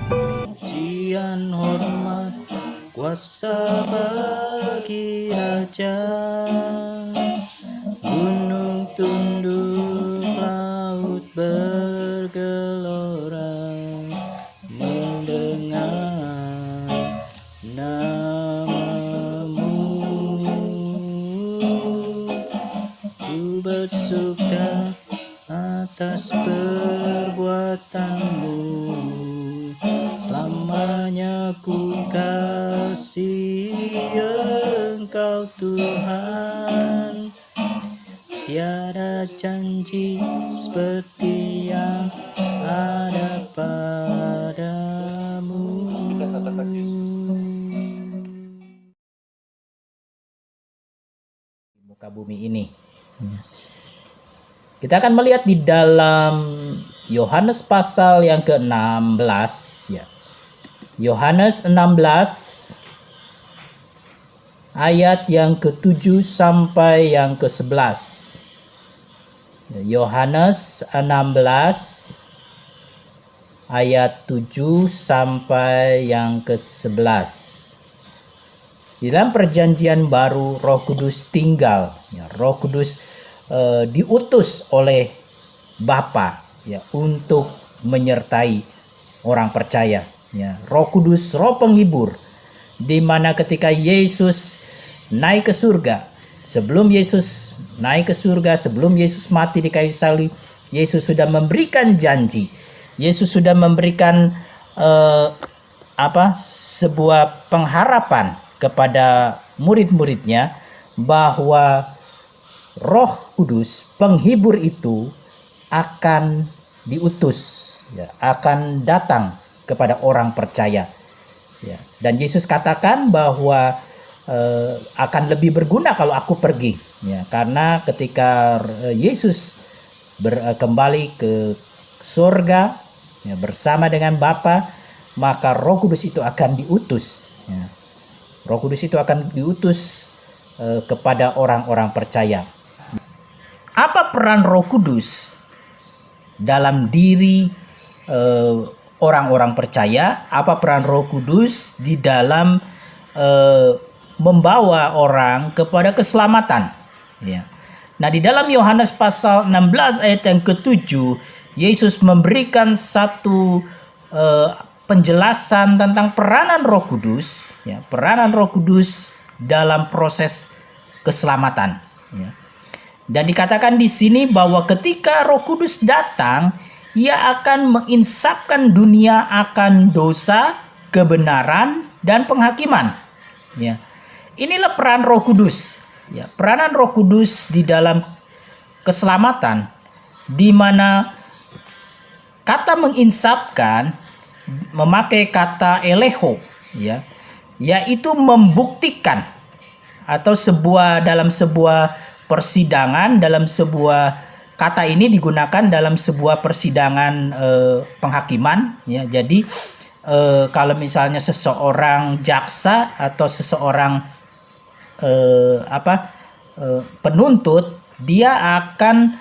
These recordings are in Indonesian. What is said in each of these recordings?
Pujian hormat kuasa bagi Raja, gunung tunduk, laut bergelora, mendengar namamu. Ku bersuka atas perbuatanmu, selamanya ku kasih Engkau Tuhan. Tiada janji seperti yang ada padamu. Muka bumi ini. Kita akan melihat di dalam Yohanes pasal yang ke-16 ya. Yohanes 16 ayat yang ke-7 sampai yang ke-11. Yohanes 16 ayat 7 sampai yang ke-11. Di dalam perjanjian baru Roh Kudus tinggal ya, Roh Kudus diutus oleh Bapa ya untuk menyertai orang percaya ya. Roh Kudus, Roh penghibur, di mana ketika Yesus naik ke surga, sebelum Yesus naik ke surga, sebelum Yesus mati di kayu salib, Yesus sudah memberikan janji. Yesus sudah memberikan sebuah pengharapan kepada murid-muridnya bahwa Roh Kudus penghibur itu akan diutus ya, akan datang kepada orang percaya ya. Dan Yesus katakan bahwa akan lebih berguna kalau aku pergi ya, karena ketika Yesus kembali ke surga ya, bersama dengan Bapa, maka Roh Kudus itu akan diutus ya. Roh Kudus itu akan diutus kepada orang-orang percaya. Apa peran Roh Kudus dalam diri orang-orang percaya? Apa peran Roh Kudus di dalam membawa orang kepada keselamatan? Ya. Nah, di dalam Yohanes pasal 16 ayat yang ke-7, Yesus memberikan satu penjelasan tentang peranan Roh Kudus, ya, peranan Roh Kudus dalam proses keselamatan. Ya. Dan dikatakan di sini bahwa ketika Roh Kudus datang, Ia akan menginsapkan dunia akan dosa, kebenaran, dan penghakiman. Ya. Inilah peran Roh Kudus. Ya, peranan Roh Kudus di dalam keselamatan, di mana kata menginsapkan memakai kata eleho, ya, yaitu membuktikan, atau dalam sebuah persidangan, dalam sebuah kata ini digunakan dalam sebuah persidangan penghakiman ya. Jadi kalau misalnya seseorang jaksa atau seseorang penuntut, dia akan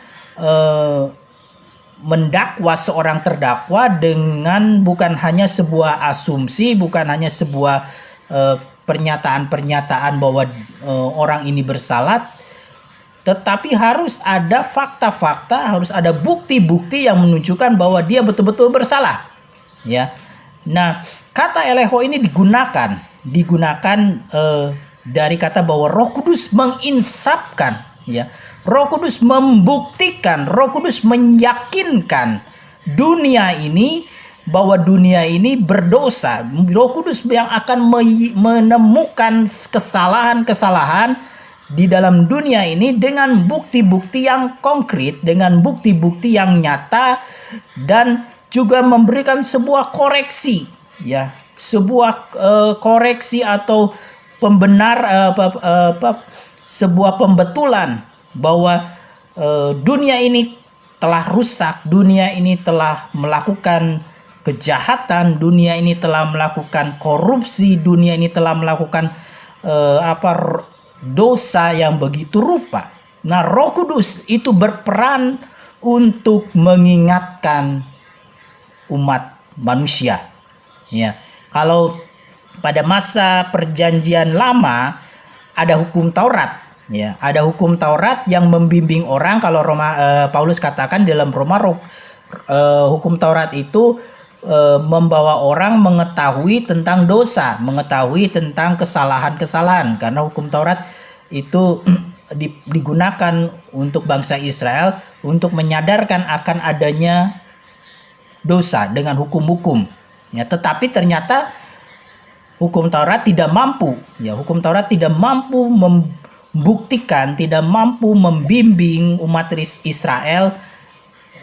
mendakwa seorang terdakwa dengan bukan hanya sebuah asumsi, bukan hanya sebuah pernyataan-pernyataan bahwa orang ini bersalah, tetapi harus ada fakta-fakta, harus ada bukti-bukti yang menunjukkan bahwa dia betul-betul bersalah. Ya. Nah, kata eleho ini digunakan dari kata bahwa Roh Kudus menginsapkan, ya. Roh Kudus membuktikan, Roh Kudus meyakinkan dunia ini bahwa dunia ini berdosa. Roh Kudus yang akan menemukan kesalahan-kesalahan di dalam dunia ini dengan bukti-bukti yang konkret, dengan bukti-bukti yang nyata, dan juga memberikan sebuah koreksi, ya, sebuah koreksi atau sebuah pembetulan bahwa dunia ini telah rusak, dunia ini telah melakukan kejahatan, dunia ini telah melakukan korupsi, dunia ini telah melakukan dosa yang begitu rupa. Nah, Roh Kudus itu berperan untuk mengingatkan umat manusia. Ya, kalau pada masa Perjanjian Lama ada hukum Taurat, ya, ada hukum Taurat yang membimbing orang. Kalau Paulus katakan dalam Roma, hukum Taurat itu membawa orang mengetahui tentang dosa, mengetahui tentang kesalahan-kesalahan, karena hukum Taurat itu digunakan untuk bangsa Israel untuk menyadarkan akan adanya dosa dengan hukum-hukum. Ya, tetapi ternyata hukum Taurat tidak mampu, ya, hukum Taurat tidak mampu membuktikan, tidak mampu membimbing umat Israel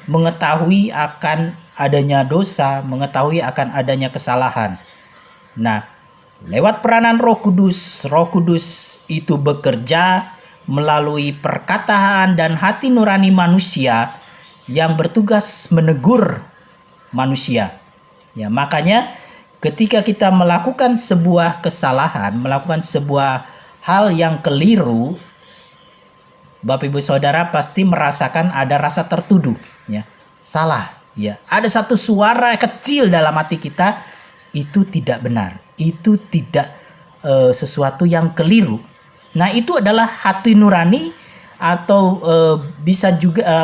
mengetahui akan adanya dosa, mengetahui akan adanya kesalahan. Nah, lewat peranan Roh Kudus itu bekerja melalui perkataan dan hati nurani manusia yang bertugas menegur manusia. Ya, makanya ketika kita melakukan sebuah kesalahan, melakukan sebuah hal yang keliru, Bapak Ibu Saudara pasti merasakan ada rasa tertuduh, ya. Salah, ya. Ada satu suara kecil dalam hati kita, itu tidak benar. Itu tidak sesuatu yang keliru. Nah, itu adalah hati nurani atau bisa juga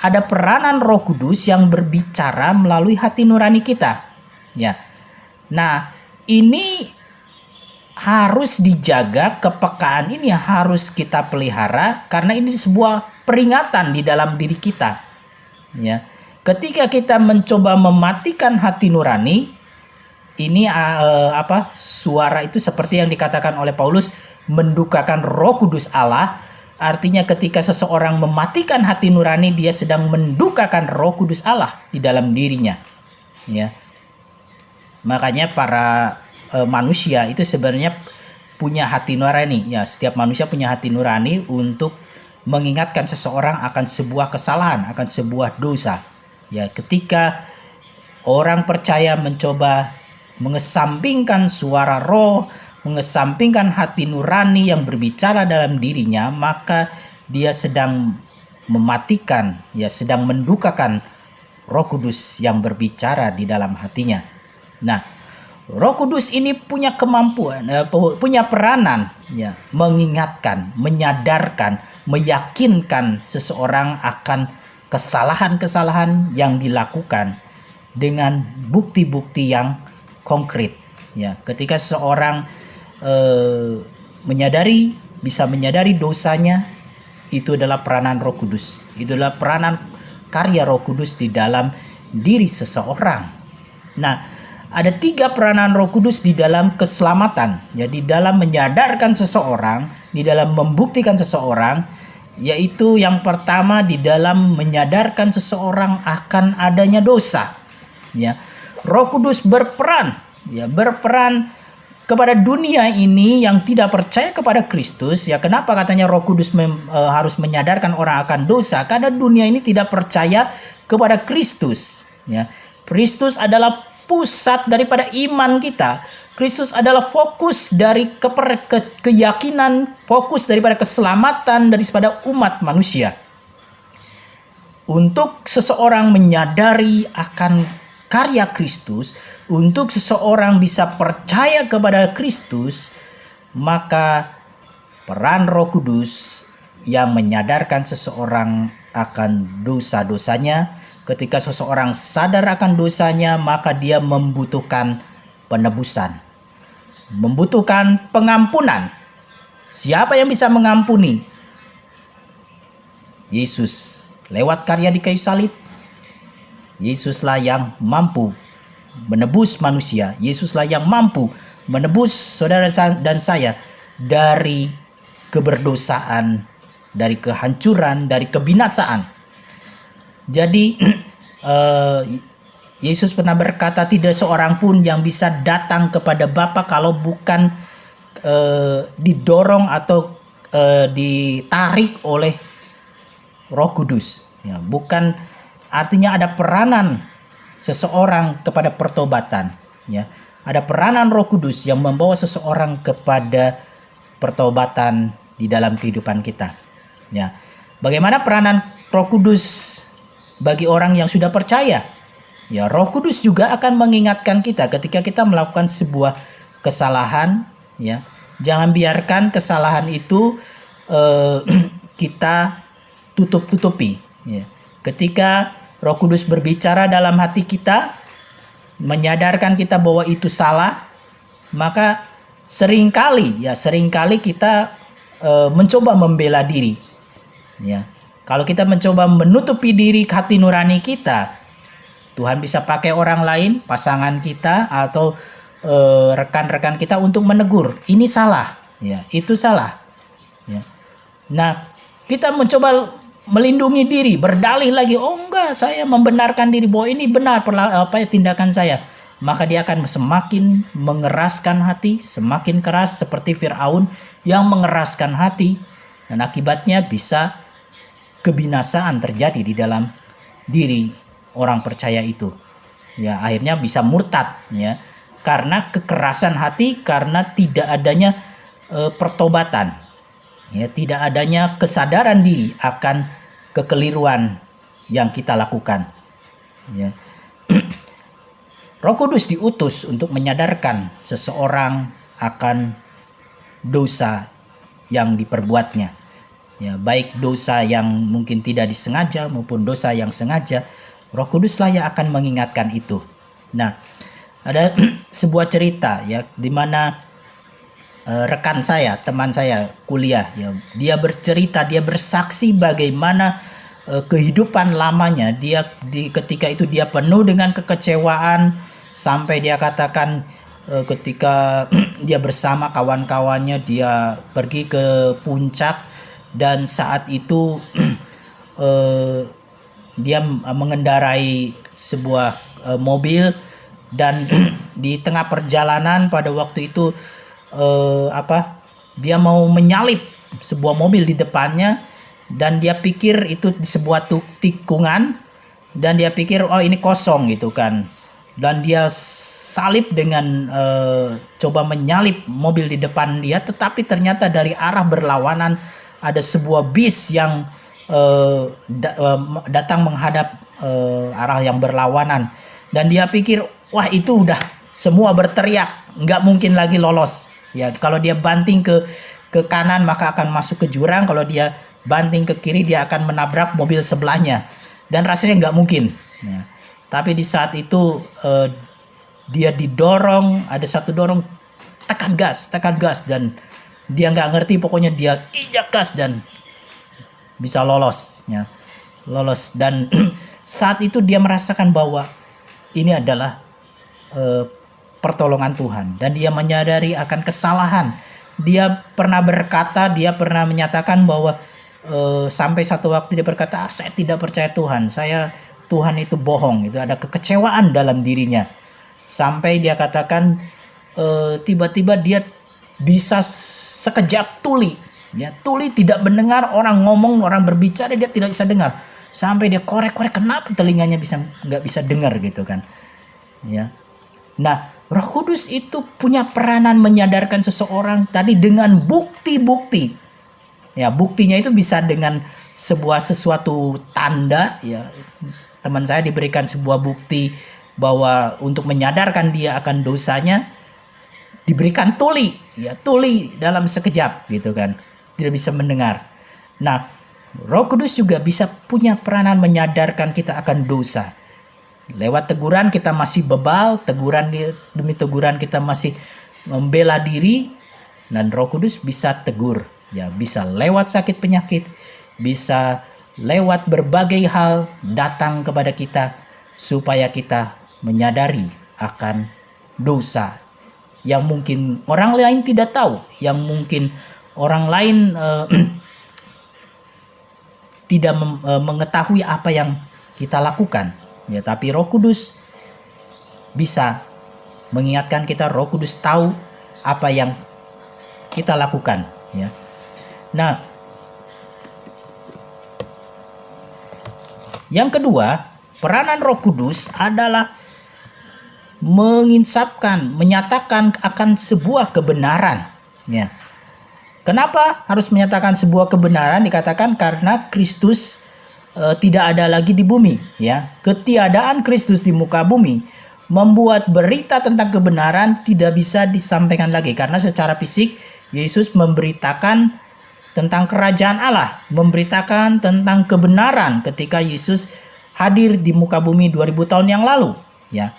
ada peranan Roh Kudus yang berbicara melalui hati nurani kita. Ya. Nah, ini harus dijaga, kepekaan ini harus kita pelihara karena ini sebuah peringatan di dalam diri kita. Ya. Ketika kita mencoba mematikan hati nurani, ini suara itu seperti yang dikatakan oleh Paulus, mendukakan Roh Kudus Allah. Artinya ketika seseorang mematikan hati nurani, dia sedang mendukakan Roh Kudus Allah di dalam dirinya. Ya. Makanya para manusia itu sebenarnya punya hati nurani. Ya, setiap manusia punya hati nurani untuk mengingatkan seseorang akan sebuah kesalahan, akan sebuah dosa. Ya, ketika orang percaya mencoba mengesampingkan suara Roh, mengesampingkan hati nurani yang berbicara dalam dirinya, maka dia sedang mematikan, ya, sedang mendukakan Roh Kudus yang berbicara di dalam hatinya. Nah, Roh Kudus ini punya kemampuan, punya peranan, ya, mengingatkan, menyadarkan, meyakinkan seseorang akan kesalahan-kesalahan yang dilakukan dengan bukti-bukti yang konkret. Ya, ketika seseorang bisa menyadari dosanya, itu adalah peranan Roh Kudus. Itu adalah peranan karya Roh Kudus di dalam diri seseorang. Nah, ada 3 peranan Roh Kudus di dalam keselamatan. Ya, di dalam menyadarkan seseorang, di dalam membuktikan seseorang, yaitu yang pertama di dalam menyadarkan seseorang akan adanya dosa. Ya, Roh Kudus berperan kepada dunia ini yang tidak percaya kepada Kristus. Ya, kenapa katanya Roh Kudus harus menyadarkan orang akan dosa? Karena dunia ini tidak percaya kepada Kristus. Ya, Kristus adalah pusat daripada iman kita. Kristus adalah fokus dari keyakinan, fokus daripada keselamatan daripada umat manusia. Untuk seseorang menyadari akan karya Kristus, untuk seseorang bisa percaya kepada Kristus, maka peran Roh Kudus yang menyadarkan seseorang akan dosa-dosanya. Ketika seseorang sadar akan dosanya, maka dia membutuhkan penebusan, membutuhkan pengampunan. Siapa yang bisa mengampuni? Yesus. Lewat karya di kayu salib, Yesuslah yang mampu menebus manusia. Yesuslah yang mampu menebus saudara dan saya dari keberdosaan, dari kehancuran, dari kebinasaan. Jadi Yesus pernah berkata, tidak seorang pun yang bisa datang kepada Bapa kalau bukan didorong atau ditarik oleh Roh Kudus. Ya, bukan artinya ada peranan seseorang kepada pertobatan. Ya, ada peranan Roh Kudus yang membawa seseorang kepada pertobatan di dalam kehidupan kita. Ya, bagaimana peranan Roh Kudus bagi orang yang sudah percaya. Ya, Roh Kudus juga akan mengingatkan kita ketika kita melakukan sebuah kesalahan, ya. Jangan biarkan kesalahan itu kita tutup-tutupi, ya. Ketika Roh Kudus berbicara dalam hati kita, menyadarkan kita bahwa itu salah, maka seringkali kita mencoba membela diri, ya. Kalau kita mencoba menutupi diri hati nurani kita, Tuhan bisa pakai orang lain, pasangan kita atau rekan-rekan kita untuk menegur, ini salah, ya, itu salah, ya. Nah, kita mencoba melindungi diri, berdalih lagi, oh enggak, saya membenarkan diri bahwa ini benar tindakan saya. Maka dia akan semakin mengeraskan hati, semakin keras seperti Firaun yang mengeraskan hati, dan akibatnya bisa kebinasaan terjadi di dalam diri orang percaya itu. Ya, akhirnya bisa murtad, ya, karena kekerasan hati, karena tidak adanya pertobatan. Ya, tidak adanya kesadaran diri akan kekeliruan yang kita lakukan. Ya. Roh Kudus diutus untuk menyadarkan seseorang akan dosa yang diperbuatnya. Ya, baik dosa yang mungkin tidak disengaja maupun dosa yang sengaja, Roh Kuduslah yang akan mengingatkan itu. Nah, ada sebuah cerita, ya, di mana rekan saya, teman saya kuliah, ya, dia bercerita, dia bersaksi bagaimana kehidupan lamanya dia ketika itu dia penuh dengan kekecewaan, sampai dia katakan ketika dia bersama kawan-kawannya dia pergi ke puncak, dan saat itu dia mengendarai sebuah mobil, dan di tengah perjalanan pada waktu itu dia mau menyalip sebuah mobil di depannya, dan dia pikir itu di sebuah tikungan, dan dia pikir oh ini kosong gitu kan, dan dia salip dengan coba menyalip mobil di depan dia, tetapi ternyata dari arah berlawanan ada sebuah bis yang datang menghadap arah yang berlawanan, dan dia pikir wah itu udah semua berteriak, nggak mungkin lagi lolos. Ya, kalau dia banting ke kanan maka akan masuk ke jurang, kalau dia banting ke kiri dia akan menabrak mobil sebelahnya, dan rasanya nggak mungkin. Ya. Tapi di saat itu dia didorong, ada satu dorong, tekan gas, dan dia nggak ngerti, pokoknya dia injak gas dan bisa lolos, ya, lolos. Dan saat itu dia merasakan bahwa ini adalah pertolongan Tuhan, dan dia menyadari akan kesalahan. Dia pernah berkata, dia pernah menyatakan bahwa sampai satu waktu dia berkata, saya tidak percaya Tuhan, Tuhan itu bohong. Itu ada kekecewaan dalam dirinya, sampai dia katakan tiba-tiba dia bisa sekejap tuli, ya, tuli tidak mendengar orang ngomong, orang berbicara dia tidak bisa dengar, sampai dia korek-korek kenapa telinganya nggak bisa dengar gitu kan, ya. Nah, Roh Kudus itu punya peranan menyadarkan seseorang tadi dengan bukti-bukti. Ya, buktinya itu bisa dengan sesuatu tanda, ya. Teman saya diberikan sebuah bukti bahwa untuk menyadarkan dia akan dosanya diberikan tuli, ya, tuli dalam sekejap gitu kan. Tidak bisa mendengar. Nah, Roh Kudus juga bisa punya peranan menyadarkan kita akan dosa. Lewat teguran kita masih bebal, teguran demi teguran kita masih membela diri, dan Roh Kudus bisa tegur, ya, bisa lewat sakit penyakit, bisa lewat berbagai hal datang kepada kita supaya kita menyadari akan dosa yang mungkin orang lain tidak tahu, yang mungkin orang lain tidak mengetahui apa yang kita lakukan. Ya, tapi Roh Kudus bisa mengingatkan kita, Roh Kudus tahu apa yang kita lakukan, ya. Nah, yang kedua, peranan Roh Kudus adalah menginsapkan, menyatakan akan sebuah kebenaran, ya. Kenapa harus menyatakan sebuah kebenaran? Dikatakan karena Kristus tidak ada lagi di bumi, ya. Ketiadaan Kristus di muka bumi membuat berita tentang kebenaran tidak bisa disampaikan lagi, karena secara fisik Yesus memberitakan tentang kerajaan Allah, memberitakan tentang kebenaran ketika Yesus hadir di muka bumi 2000 tahun yang lalu, ya.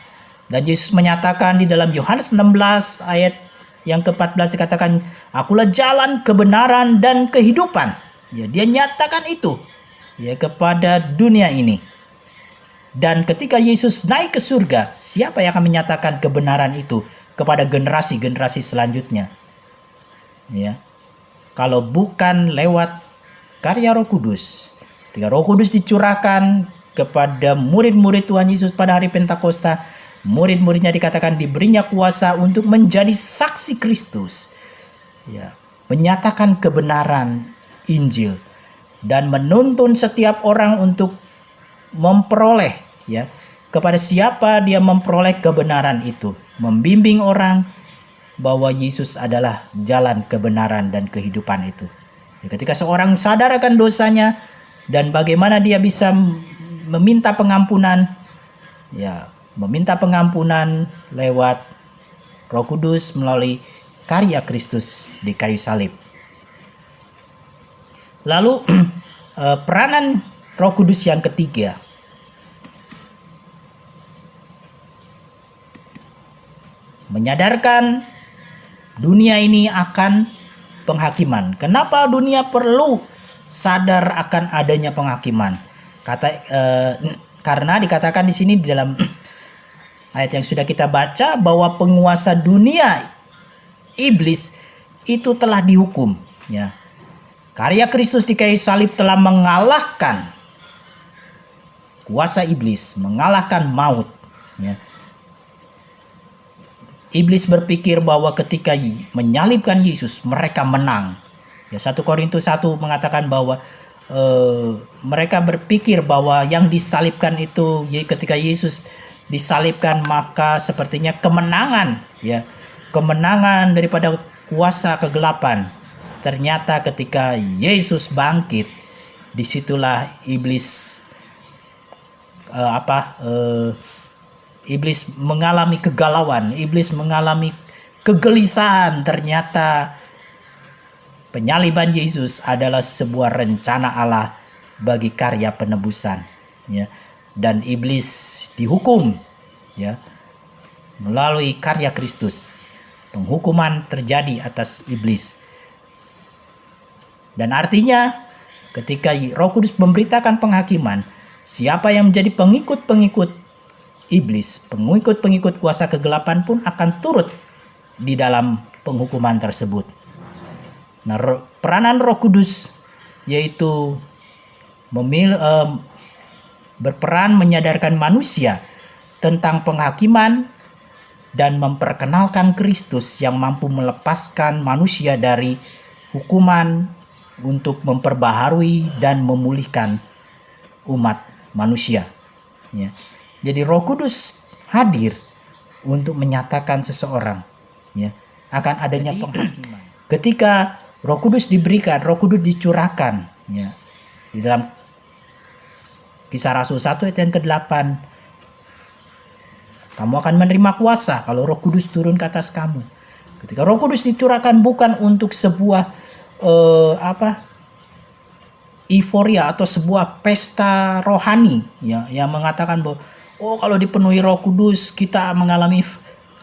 Dan Yesus menyatakan di dalam Yohanes 16 ayat yang ke-14 dikatakan, "Akulah jalan, kebenaran dan kehidupan." Ya, dia nyatakan itu ya kepada dunia ini. Dan ketika Yesus naik ke surga, siapa yang akan menyatakan kebenaran itu kepada generasi-generasi selanjutnya? Ya. Kalau bukan lewat karya Roh Kudus. Ketika Roh Kudus dicurahkan kepada murid-murid Tuhan Yesus pada hari Pentakosta, murid-muridnya dikatakan diberinya kuasa untuk menjadi saksi Kristus. Ya, menyatakan kebenaran Injil dan menuntun setiap orang untuk memperoleh, ya, kepada siapa dia memperoleh kebenaran itu, membimbing orang bahwa Yesus adalah jalan kebenaran dan kehidupan itu. Ya, ketika seorang sadar akan dosanya dan bagaimana dia bisa meminta pengampunan, ya, meminta pengampunan lewat Roh Kudus melalui karya Kristus di kayu salib. Lalu peranan Roh Kudus yang ketiga, menyadarkan dunia ini akan penghakiman. Kenapa dunia perlu sadar akan adanya penghakiman? Karena dikatakan di sini di dalam ayat yang sudah kita baca bahwa penguasa dunia, iblis, itu telah dihukum. Ya. Karya Kristus di kayu salib telah mengalahkan kuasa iblis, mengalahkan maut. Ya. Iblis berpikir bahwa ketika menyalibkan Yesus, mereka menang. Ya, 1 Korintus 1 mengatakan bahwa mereka berpikir bahwa yang disalibkan itu, ketika Yesus disalibkan, maka sepertinya kemenangan, ya, kemenangan daripada kuasa kegelapan. Ternyata ketika Yesus bangkit, disitulah iblis iblis mengalami kegalauan, iblis mengalami kegelisahan. Ternyata penyaliban Yesus adalah sebuah rencana Allah bagi karya penebusan, ya. Dan iblis dihukum, ya, melalui karya Kristus. Penghukuman terjadi atas iblis. Dan artinya ketika Roh Kudus memberitakan penghakiman, siapa yang menjadi pengikut-pengikut iblis, pengikut-pengikut kuasa kegelapan pun akan turut di dalam penghukuman tersebut. Nah, peranan Roh Kudus yaitu berperan menyadarkan manusia tentang penghakiman dan memperkenalkan Kristus yang mampu melepaskan manusia dari hukuman untuk memperbaharui dan memulihkan umat manusia. Ya. Jadi Roh Kudus hadir untuk menyatakan seseorang, ya, akan adanya penghakiman. Ketika Roh Kudus diberikan, Roh Kudus dicurahkan, ya, di dalam Kisah Rasul 1 ayat yang ke-8, kamu akan menerima kuasa kalau Roh Kudus turun ke atas kamu. Ketika Roh Kudus dicurahkan bukan untuk sebuah euforia atau sebuah pesta rohani, ya, yang mengatakan bahwa kalau dipenuhi Roh Kudus kita mengalami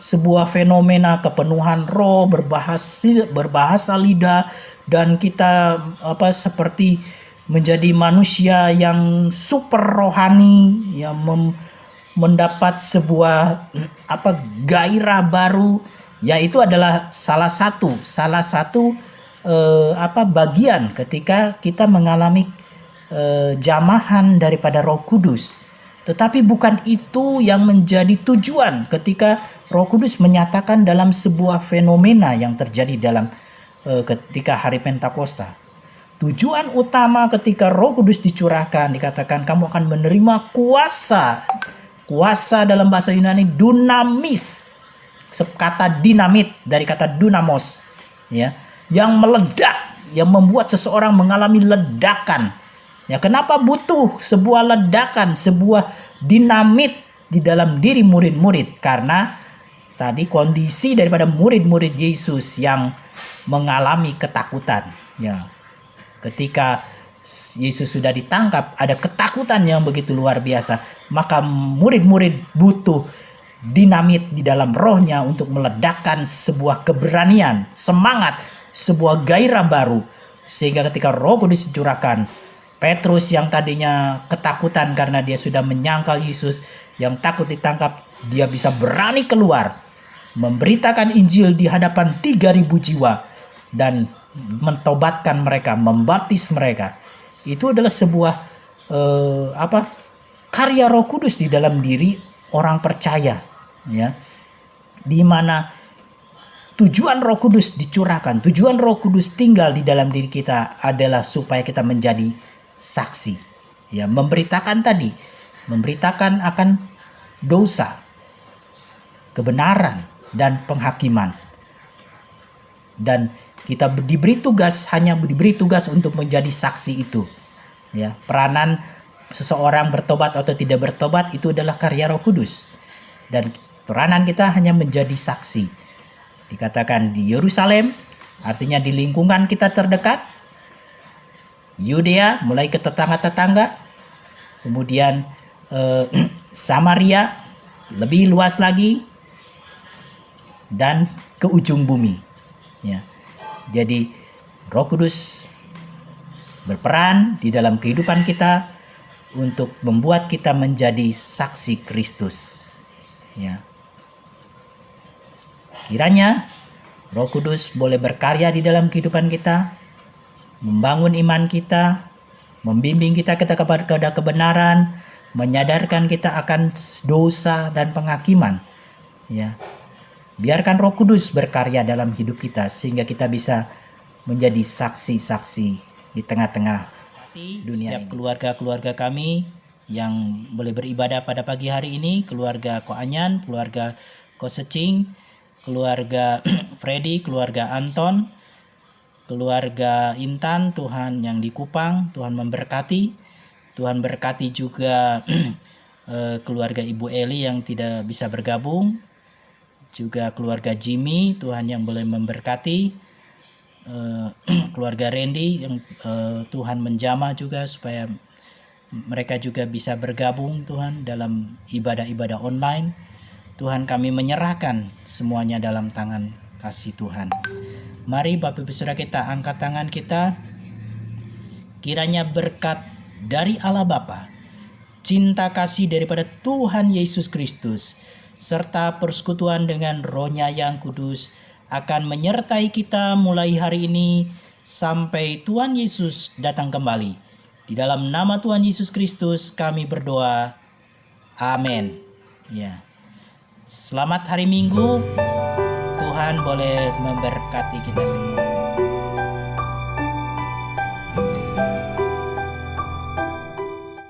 sebuah fenomena kepenuhan roh, berbahasa lidah, dan kita seperti menjadi manusia yang super rohani, yang mendapat sebuah gairah baru. Ya, itu adalah salah satu bagian ketika kita mengalami jamahan daripada Roh Kudus. Tetapi bukan itu yang menjadi tujuan ketika Roh Kudus menyatakan dalam sebuah fenomena yang terjadi dalam ketika hari Pentakosta. Tujuan utama ketika Roh Kudus dicurahkan, dikatakan kamu akan menerima kuasa. Kuasa dalam bahasa Yunani dunamis. Kata dinamit dari kata dunamos, ya, yang meledak, yang membuat seseorang mengalami ledakan, Ya, kenapa butuh sebuah ledakan, sebuah dinamit di dalam diri murid-murid? Karena tadi kondisi daripada murid-murid Yesus yang mengalami ketakutan. Ya, ketika Yesus sudah ditangkap, ada ketakutan yang begitu luar biasa. Maka murid-murid butuh dinamit di dalam rohnya untuk meledakkan sebuah keberanian, semangat, sebuah gairah baru. Sehingga ketika Roh Kudus dicurahkan, Petrus yang tadinya ketakutan karena dia sudah menyangkal Yesus, yang takut ditangkap, dia bisa berani keluar, memberitakan Injil di hadapan 3.000 jiwa, dan mentobatkan mereka, membaptis mereka. Itu adalah sebuah karya Roh Kudus di dalam diri orang percaya, ya, di mana tujuan Roh Kudus dicurahkan, tujuan Roh Kudus tinggal di dalam diri kita adalah supaya kita menjadi saksi, ya, memberitakan akan dosa, kebenaran, dan penghakiman. Dan kita diberi tugas untuk menjadi saksi itu. Ya, peranan seseorang bertobat atau tidak bertobat itu adalah karya Roh Kudus. Dan peranan kita hanya menjadi saksi. Dikatakan di Yerusalem, artinya di lingkungan kita terdekat, Yudea mulai ke tetangga-tetangga, kemudian Samaria lebih luas lagi, dan ke ujung bumi. Ya. Jadi Roh Kudus berperan di dalam kehidupan kita untuk membuat kita menjadi saksi Kristus. Ya. Kiranya Roh Kudus boleh berkarya di dalam kehidupan kita, membangun iman kita, membimbing kita kepada kebenaran, menyadarkan kita akan dosa dan penghakiman. Ya. Biarkan Roh Kudus berkarya dalam hidup kita sehingga kita bisa menjadi saksi-saksi di tengah-tengah dunia. Setiap keluarga-keluarga kami yang boleh beribadah pada pagi hari ini, keluarga Ko Anyan, keluarga Ko Secing, keluarga Freddy, keluarga Anton, keluarga Intan, Tuhan yang di Kupang, Tuhan memberkati. Tuhan berkati juga keluarga Ibu Eli yang tidak bisa bergabung, juga keluarga Jimmy, Tuhan yang boleh memberkati, keluarga Randy yang Tuhan menjamah juga supaya mereka juga bisa bergabung Tuhan dalam ibadah-ibadah online. Tuhan, kami menyerahkan semuanya dalam tangan kasih Tuhan. Mari Bapak Ibu Saudara kita angkat tangan kita, kiranya berkat dari Allah Bapa, cinta kasih daripada Tuhan Yesus Kristus, serta persekutuan dengan Roh-Nya yang kudus akan menyertai kita mulai hari ini sampai Tuhan Yesus datang kembali. Di dalam nama Tuhan Yesus Kristus kami berdoa. Amin. Ya. Selamat hari Minggu. Tuhan boleh memberkati kita semua.